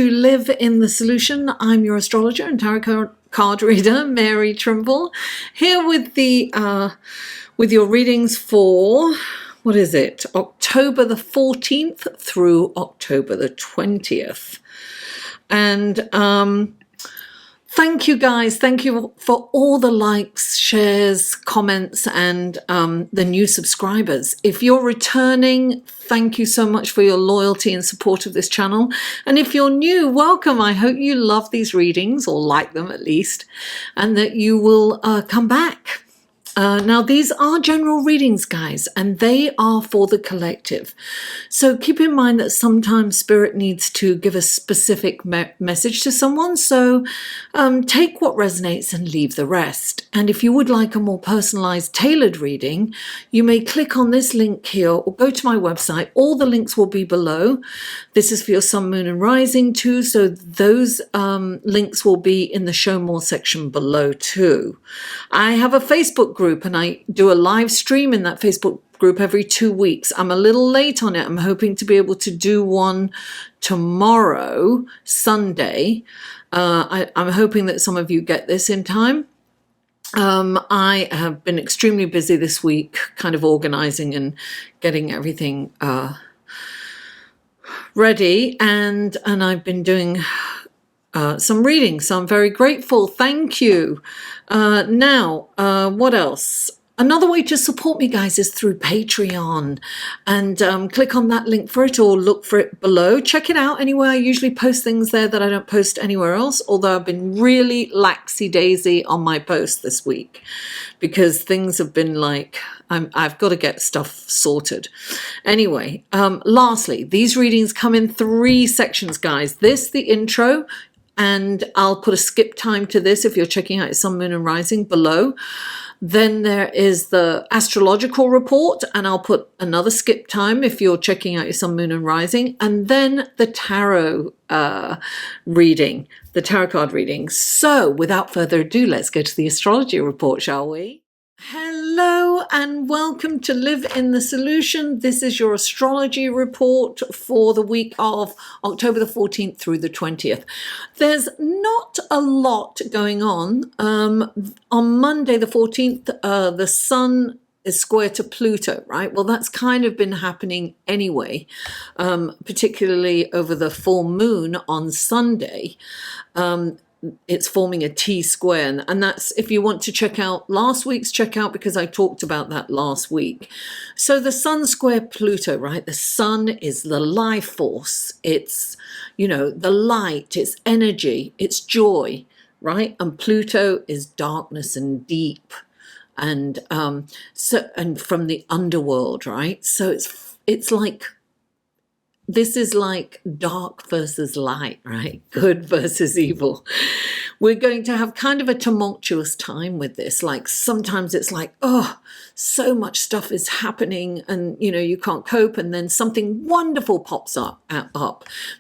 to Live in the Solution. I'm your astrologer and tarot card reader, Mary Trimble, here with with your readings for, what is it, October the 14th through October the 20th. And thank you guys. Thank you for all the likes, shares, comments, and the new subscribers. If you're returning, thank you so much for your loyalty and support of this channel. And if you're new, welcome. I hope you love these readings, or like them at least, and that you will come back. Now, these are general readings, guys, and they are for the collective. So keep in mind that sometimes Spirit needs to give a specific message to someone. So take what resonates and leave the rest. And if you would like a more personalized, tailored reading, you may click on this link here or go to my website. All the links will be below. This is for your sun, moon, and rising too. So those links will be in the show more section below too. I have a Facebook group and I do a live stream in that Facebook group every 2 weeks. I'm a little late on it. I'm hoping to be able to do one tomorrow, Sunday. I'm hoping that some of you get this in time. I have been extremely busy this week, kind of organizing and getting everything ready, and I've been doing some reading, so I'm very grateful. Thank you. Now, what else? Another way to support me, guys, is through Patreon, and click on that link for it or look for it below. Check it out anywhere. I usually post things there that I don't post anywhere else, although I've been really laxy-daisy on my posts this week because things have been like, I've got to get stuff sorted. Anyway, lastly, these readings come in 3 sections, guys. This, the intro, and I'll put a skip time to this if you're checking out your sun, moon, and rising below. Then there is the astrological report, and I'll put another skip time if you're checking out your sun, moon, and rising. And then the tarot reading, the tarot card reading. So without further ado, let's go to the astrology report, shall we? Hello and welcome to Live in the Solution. This is your astrology report for the week of October the 14th through the 20th. There's not a lot going on. On Monday the 14th, the sun is square to Pluto, right? Well, that's kind of been happening anyway, particularly over the full moon on Sunday. It's forming a T-square, and that's, if you want to check out last week's, check out, because I talked about that last week. So the sun square Pluto, right? The sun is the life force. It's, you know, the light, it's energy, it's joy, right? And Pluto is darkness and deep, and and from the underworld, right? So it's like, this is like dark versus light, right? Good versus evil. We're going to have kind of a tumultuous time with this. Like sometimes it's like, oh, so much stuff is happening and, you know, you can't cope. And then something wonderful pops up.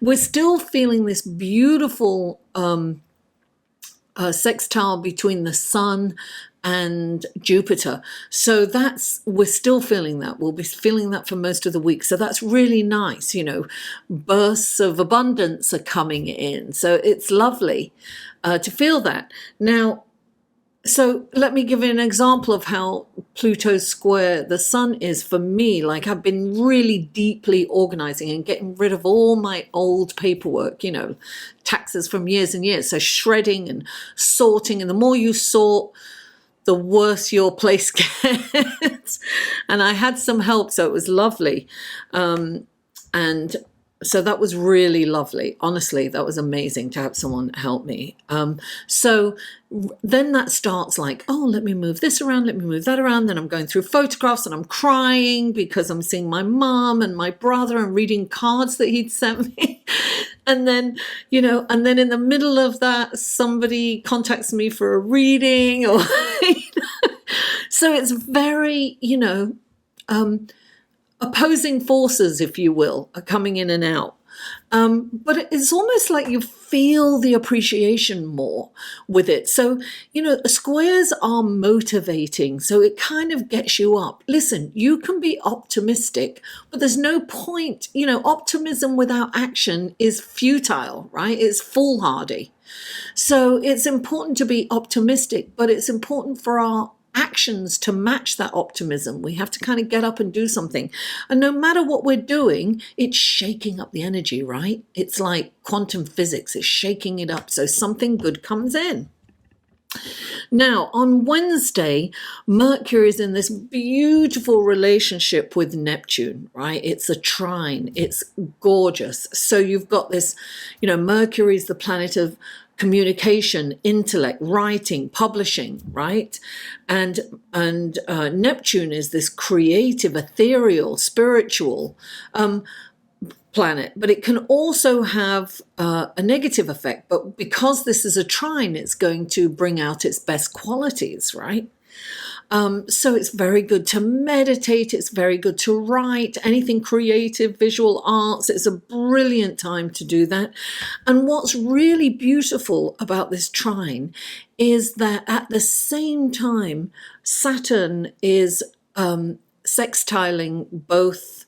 We're still feeling this beautiful sextile between the sun and Jupiter. So we're still feeling that. We'll be feeling that for most of the week. So that's really nice. You know, bursts of abundance are coming in. So it's lovely to feel that. Now, so let me give you an example of how Pluto square the sun is for me. Like, I've been really deeply organizing and getting rid of all my old paperwork, you know, taxes from years and years. So shredding and sorting. And the more you sort, the worse your place gets. And I had some help, so it was lovely. And so that was really lovely. Honestly, that was amazing to have someone help me. So then that starts like, oh, let me move this around, let me move that around. Then I'm going through photographs and I'm crying because I'm seeing my mom and my brother and reading cards that he'd sent me. And then, you know, and then in the middle of that, somebody contacts me for a reading, or so it's very, you know, opposing forces, if you will, are coming in and out. But it's almost like you feel the appreciation more with it. So, squares are motivating. So it kind of gets you up. Listen, you can be optimistic, but there's no point. Optimism without action is futile, right? It's foolhardy. So it's important to be optimistic, but it's important for our actions to match that optimism. We have to kind of get up and do something. And no matter what we're doing, it's shaking up the energy, right? It's like quantum physics, it's shaking it up so something good comes in. Now, on Wednesday, Mercury is in this beautiful relationship with Neptune, right? It's a trine. It's gorgeous. So you've got this, Mercury is the planet of communication, intellect, writing, publishing, right? And Neptune is this creative, ethereal, spiritual planet, but it can also have a negative effect. But because this is a trine, it's going to bring out its best qualities, right? So it's very good to meditate. It's very good to write, anything creative, visual arts. It's a brilliant time to do that. And what's really beautiful about this trine is that at the same time, Saturn is sextiling both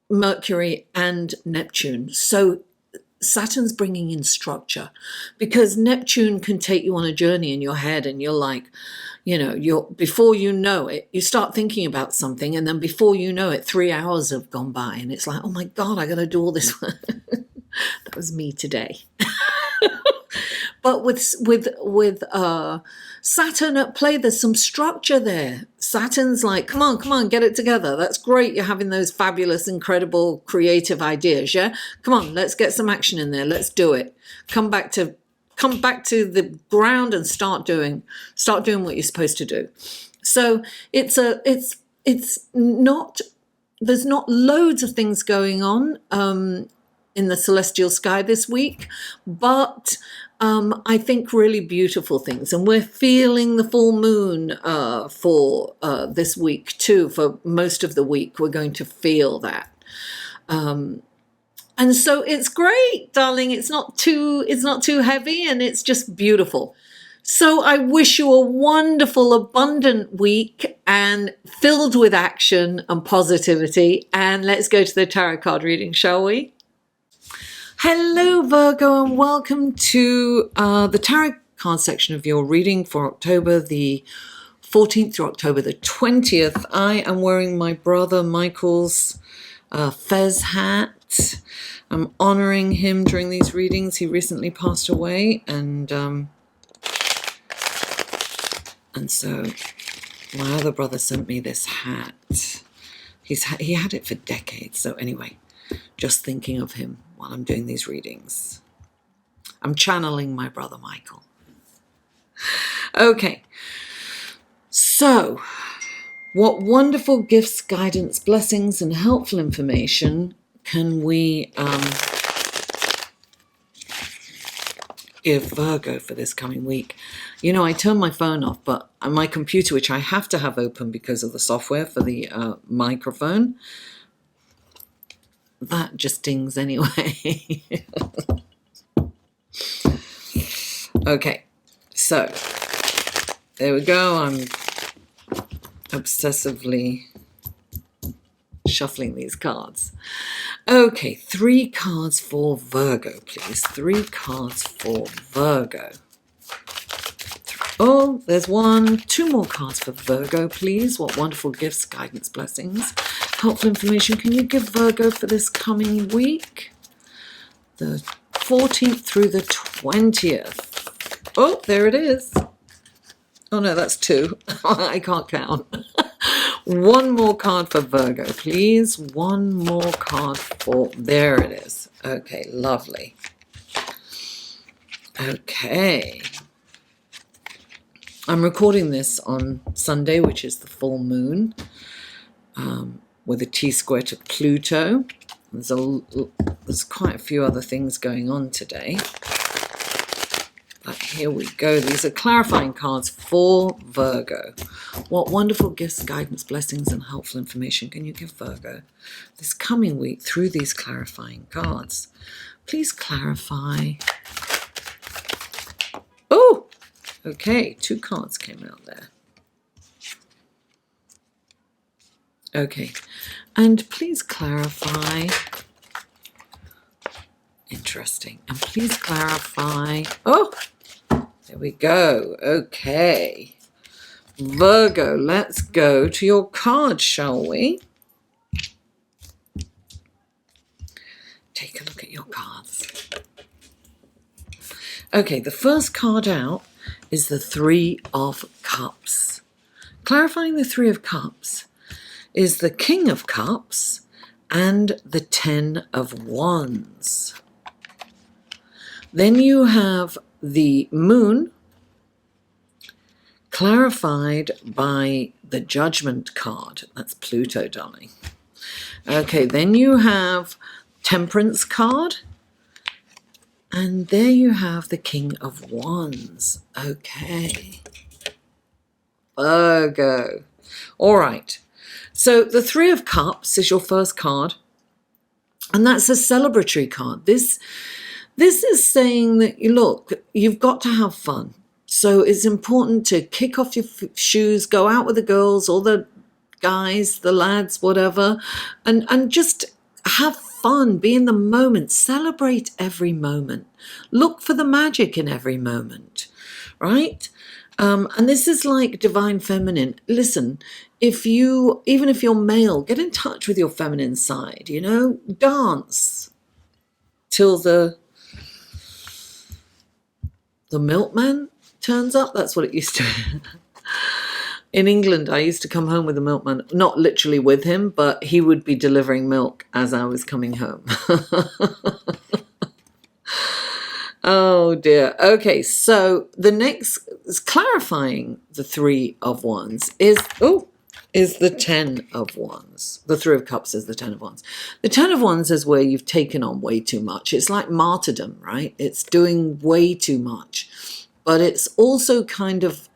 Mercury and Neptune. So Saturn's bringing in structure, because Neptune can take you on a journey in your head, and you're like, before you know it, you start thinking about something, and then before you know it, 3 hours have gone by, and it's like, oh my God, I got to do all this. That was me today. But with Saturn at play, there's some structure there. Saturn's like, come on, get it together. That's great. You're having those fabulous, incredible, creative ideas. Yeah, come on, let's get some action in there. Let's do it. Come back to the ground and start doing what you're supposed to do. So it's not. There's not loads of things going on in the celestial sky this week, but I think really beautiful things. And we're feeling the full moon for this week too. For most of the week, we're going to feel that. And so it's great, darling. It's not too heavy, and it's just beautiful. So I wish you a wonderful, abundant week and filled with action and positivity. And let's go to the tarot card reading, shall we? Hello, Virgo, and welcome to the tarot card section of your reading for October the 14th through October the 20th. I am wearing my brother Michael's fez hat. I'm honoring him during these readings. He recently passed away, and so my other brother sent me this hat. He had it for decades. So anyway, just thinking of him while I'm doing these readings. I'm channeling my brother Michael. Okay, so what wonderful gifts, guidance, blessings, and helpful information can we give Virgo for this coming week? I turned my phone off, but my computer, which I have to have open because of the software for the microphone, that just dings anyway. Okay, so there we go. I'm obsessively shuffling these cards. Okay, 3 cards for Virgo, please. 3 cards for Virgo. Oh, there's 1. 2 more cards for Virgo, please. What wonderful gifts, guidance, blessings, helpful information can you give Virgo for this coming week? The 14th through the 20th. Oh, there it is. Oh no, that's 2. I can't count. 1 more card for Virgo, please. 1 more card for... There it is. Okay, lovely. Okay. I'm recording this on Sunday, which is the full moon, with a T-square to Pluto. There's quite a few other things going on today. But here we go. These are clarifying cards for Virgo. What wonderful gifts, guidance, blessings, and helpful information can you give Virgo this coming week through these clarifying cards? Please clarify. Oh, okay. 2 cards came out there. Okay. And please clarify. Interesting. And please clarify. Oh, there we go. Okay. Virgo, let's go to your cards, shall we? Take a look at your cards. Okay, the first card out is the 3 of Cups. Clarifying the 3 of Cups is the King of Cups and the 10 of Wands. Then you have the Moon, clarified by the Judgment card. That's Pluto, darling. Okay, then you have Temperance card. And there you have the King of Wands. Okay. Virgo. All right. So the 3 of Cups is your first card. And that's a celebratory card. This is saying that, look, you've got to have fun. So it's important to kick off your shoes, go out with the girls, all the guys, the lads, whatever, and just have fun, be in the moment, celebrate every moment, look for the magic in every moment, right? And this is like divine feminine. Listen, even if you're male, get in touch with your feminine side, dance till the milkman turns up. That's what it used to be. In England, I used to come home with the milkman, not literally with him, but he would be delivering milk as I was coming home. Oh dear. Okay, so the next is clarifying the 3 of Wands is the 10 of Wands. The 3 of Cups is the 10 of Wands. The 10 of Wands is where you've taken on way too much. It's like martyrdom, right? It's doing way too much. But it's also kind of,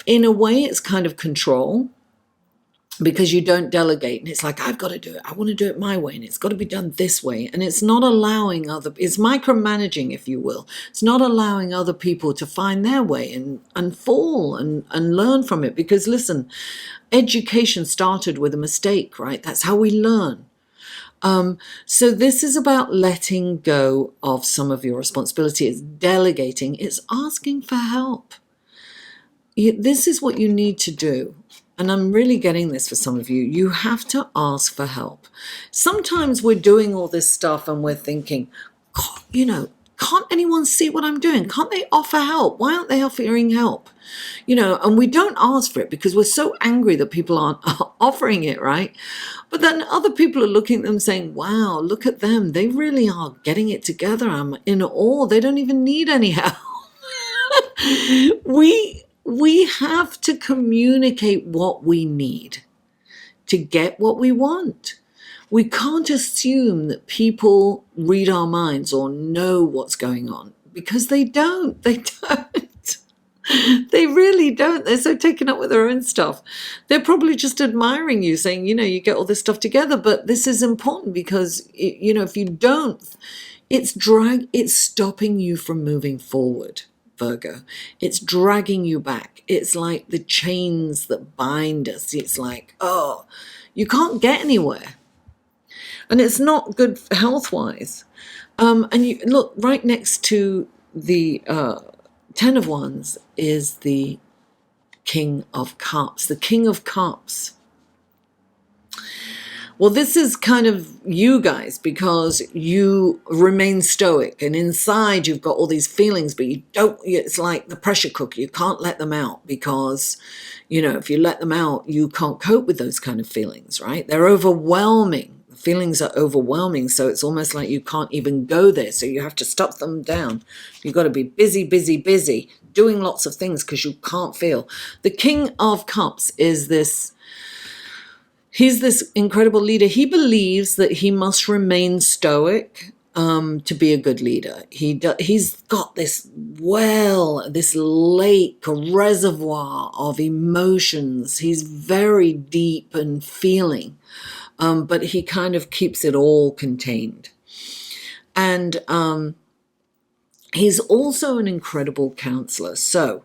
in a way, it's kind of control, because you don't delegate. And it's like, I've got to do it. I want to do it my way. And it's got to be done this way. And it's not allowing it's micromanaging, if you will. It's not allowing other people to find their way and fall and learn from it. Because listen, education started with a mistake, right? That's how we learn. So this is about letting go of some of your responsibility. It's delegating. It's asking for help. This is what you need to do. And I'm really getting this for some of you. You have to ask for help. Sometimes we're doing all this stuff and we're thinking, God, can't anyone see what I'm doing? Can't they offer help? Why aren't they offering help? And we don't ask for it because we're so angry that people aren't offering it, right? But then other people are looking at them saying, wow, look at them. They really are getting it together. I'm in awe. They don't even need any help. We have to communicate what we need to get what we want. We can't assume that people read our minds or know what's going on, because they don't. They don't. They really don't. They're so taken up with their own stuff. They're probably just admiring you, saying, you get all this stuff together. But this is important because, if you don't, it's stopping you from moving forward. Virgo, it's dragging you back. It's like the chains that bind us. It's like, you can't get anywhere, and it's not good health-wise. And you look right next to the 10 of Wands is the King of Cups. The King of Cups. Well, this is kind of you guys, because you remain stoic and inside you've got all these feelings, but you don't, it's like the pressure cooker. You can't let them out because, if you let them out, you can't cope with those kind of feelings, right? They're overwhelming. The feelings are overwhelming. So it's almost like you can't even go there. So you have to stop them down. You've got to be busy, busy, busy, doing lots of things because you can't feel. The King of Cups is he's this incredible leader. He believes that he must remain stoic to be a good leader. He's got this well, this lake, a reservoir of emotions. He's very deep and feeling, but he kind of keeps it all contained. And he's also an incredible counselor. So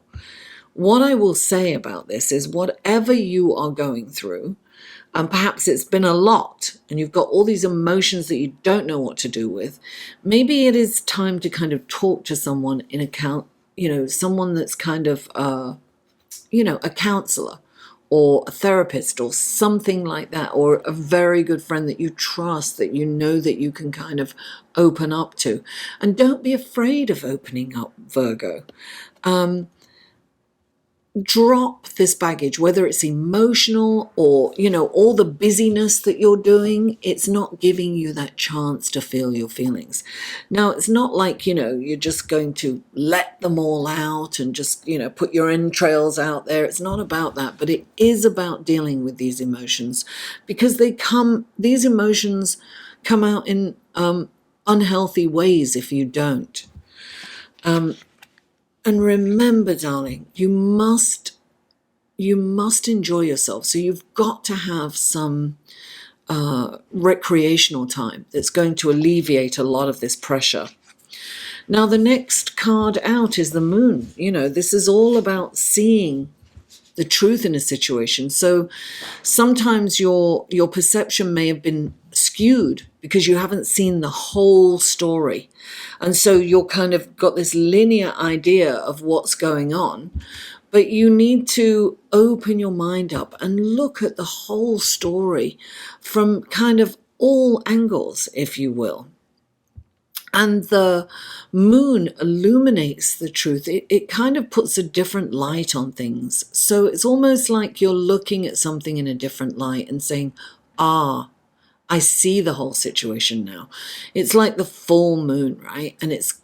what I will say about this is whatever you are going through, and perhaps it's been a lot and you've got all these emotions that you don't know what to do with, maybe it is time to kind of talk to someone someone that's kind of, a counselor or a therapist or something like that, or a very good friend that you trust, that you know that you can kind of open up to. And don't be afraid of opening up, Virgo. Drop this baggage, whether it's emotional or, all the busyness that you're doing. It's not giving you that chance to feel your feelings. Now, it's not like, you're just going to let them all out and just, put your entrails out there. It's not about that, but it is about dealing with these emotions, because these emotions come out in unhealthy ways if you don't. And remember, darling, you must enjoy yourself. So you've got to have some recreational time that's going to alleviate a lot of this pressure. Now, the next card out is the moon. This is all about seeing the truth in a situation. So sometimes your perception may have been skewed because you haven't seen the whole story. And so you're kind of got this linear idea of what's going on, but you need to open your mind up and look at the whole story from kind of all angles, if you will. And the moon illuminates the truth. It kind of puts a different light on things. So it's almost like you're looking at something in a different light and saying, I see the whole situation now. It's like the full moon, right? And it's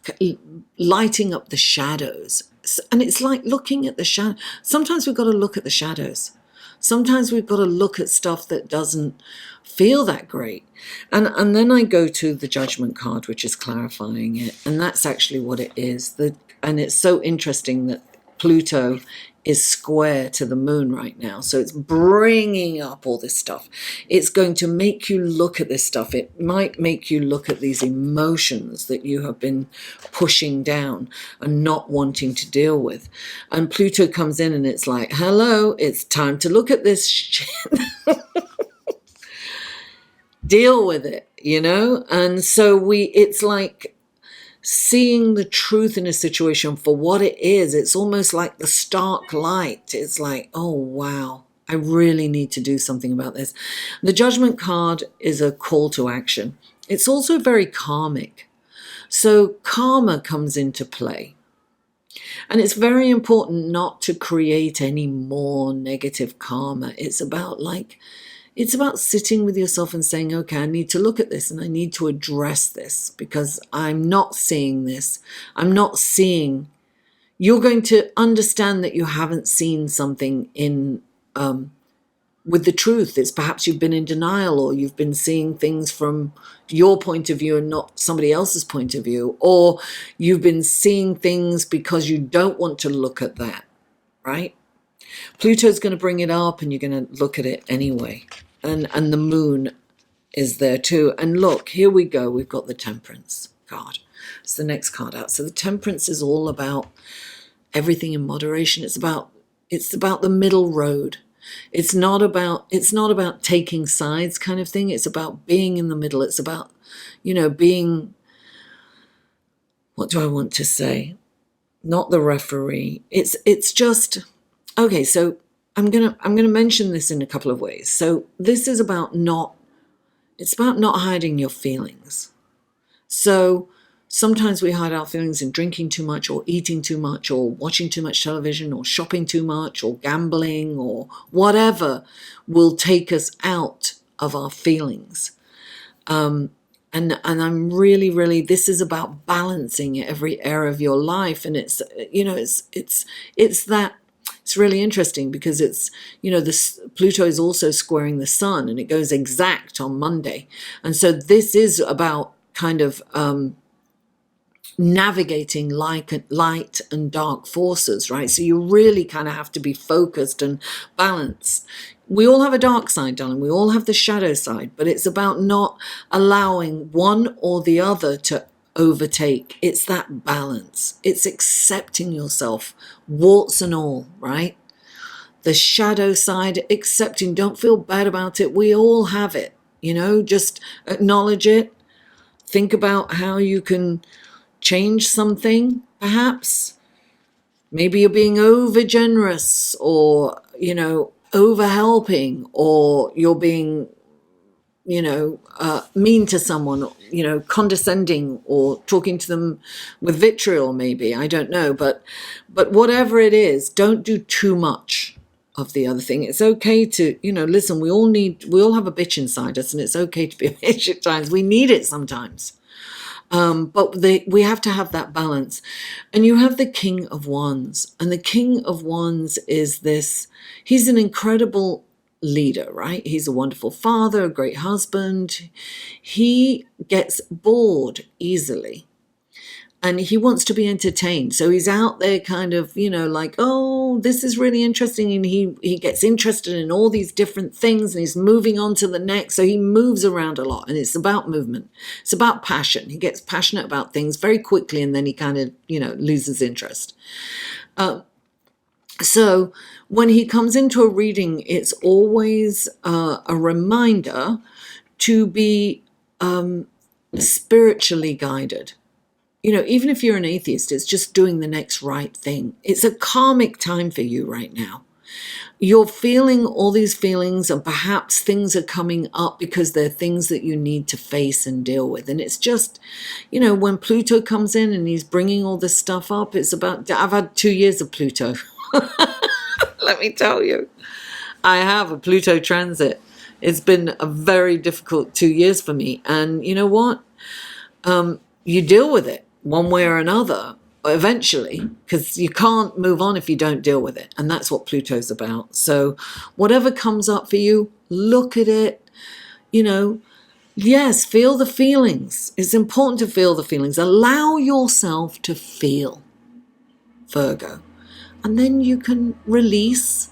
lighting up the shadows. And it's like looking at the shadow. Sometimes we've got to look at the shadows. Sometimes we've got to look at stuff that doesn't feel that great. And then I go to the Judgment card, which is clarifying it. And that's actually what it is. And it's so interesting that Pluto is square to the moon right now. So it's bringing up all this stuff. It's going to make you look at this stuff. It might make you look at these emotions that you have been pushing down and not wanting to deal with. And Pluto comes in and it's like, hello, it's time to look at this shit. Deal with it, And so it's like seeing the truth in a situation for what it is. It's almost like the stark light. It's like, oh, wow, I really need to do something about this. The Judgment card is a call to action. It's also very karmic. So karma comes into play. And it's very important not to create any more negative karma. It's about sitting with yourself and saying, okay, I need to look at this and I need to address this because I'm not seeing this. You're going to understand that you haven't seen something with the truth. It's perhaps you've been in denial, or you've been seeing things from your point of view and not somebody else's point of view, or you've been seeing things because you don't want to look at that, right? Pluto's going to bring it up and you're going to look at it anyway. And the moon is there too. And look, here we go. We've got the Temperance card. It's the next card out. So the Temperance is all about everything in moderation. It's about the middle road. It's not about taking sides kind of thing. It's about being in the middle. It's about, being, what do I want to say? Not the referee. It's just, okay, so I'm gonna mention this in a couple of ways. So this is about not hiding your feelings. So sometimes we hide our feelings in drinking too much, or eating too much, or watching too much television, or shopping too much, or gambling, or whatever will take us out of our feelings. And I'm really, this is about balancing every area of your life. And it's that. It's really interesting because it's, this Pluto is also squaring the sun and it goes exact on Monday. And so this is about kind of navigating light and dark forces, right? So you really kind of have to be focused and balanced. We all have a dark side, darling. We all have the shadow side, but it's about not allowing one or the other to overtake. It's that balance. It's accepting yourself, warts and all, right? The shadow side, accepting, don't feel bad about it. We all have it, you know, just acknowledge it. Think about how you can change something, perhaps. Maybe you're being over generous, or, you know, over helping, or you're being, you know, mean to someone, you know, condescending, or talking to them with vitriol, maybe, I don't know. But whatever it is, don't do too much of the other thing. It's okay to, you know, listen, we all have a bitch inside us, and it's okay to be a bitch at times. We need it sometimes. But we have to have that balance. And you have the King of Wands. And the King of Wands is this, he's an incredible leader, right? He's a wonderful father, a great husband. He gets bored easily. And he wants to be entertained. So he's out there kind of, you know, like, oh, this is really interesting. And he gets interested in all these different things, and he's moving on to the next. So he moves around a lot, and it's about movement. It's about passion. He gets passionate about things very quickly, and then he kind of, you know, loses interest. So when he comes into a reading, it's always a reminder to be spiritually guided. You know, even if you're an atheist, it's just doing the next right thing. It's a karmic time for you right now. You're feeling all these feelings, and perhaps things are coming up because they're things that you need to face and deal with. And it's just, you know, when Pluto comes in and he's bringing all this stuff up, it's about, I've had 2 years of Pluto. Let me tell you, I have a Pluto transit. It's been a very difficult 2 years for me. And you know what? You deal with it one way or another eventually, because you can't move on if you don't deal with it. And that's what Pluto's about. So whatever comes up for you, look at it, you know, yes, feel the feelings. It's important to feel the feelings. Allow yourself to feel, Virgo. And then you can release,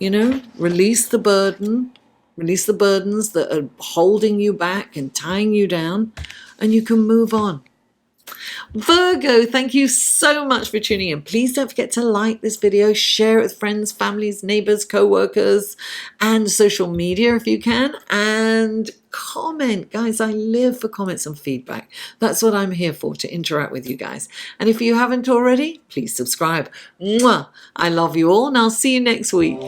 you know, release the burden, release the burdens that are holding you back and tying you down, and you can move on. Virgo, thank you so much for tuning in. Please don't forget to like this video, share it with friends, families, neighbors, co-workers, and social media if you can, and comment. Guys, I live for comments and feedback. That's what I'm here for, to interact with you guys. And if you haven't already, please subscribe. Mwah! I love you all, and I'll see you next week.